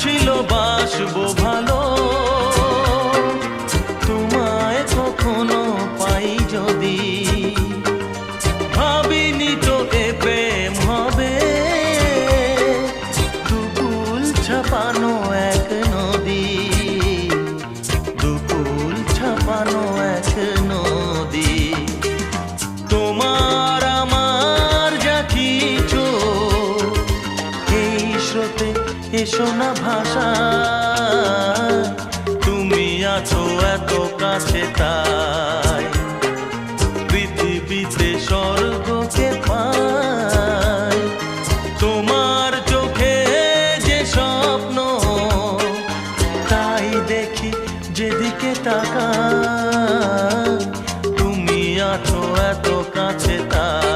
ছিল বাসবো ভালো, তোমায় কখনো পাই যদি। ভাবিনি তো এ প্রেম হবে, দুকুল ছাপানো এক নদী, দুকুল ছাপানো এক নদী। তোমার আমার যা কিছু এই স্রোতে এসো না ভাষা, তুমি আছো এত কাছে তাই পৃথিবীতে স্বর্গকে পাই। তোমার চোখে যে স্বপ্ন তাই দেখি যেদিকে তাকাই, তুমি আছো এত কাছে তাই।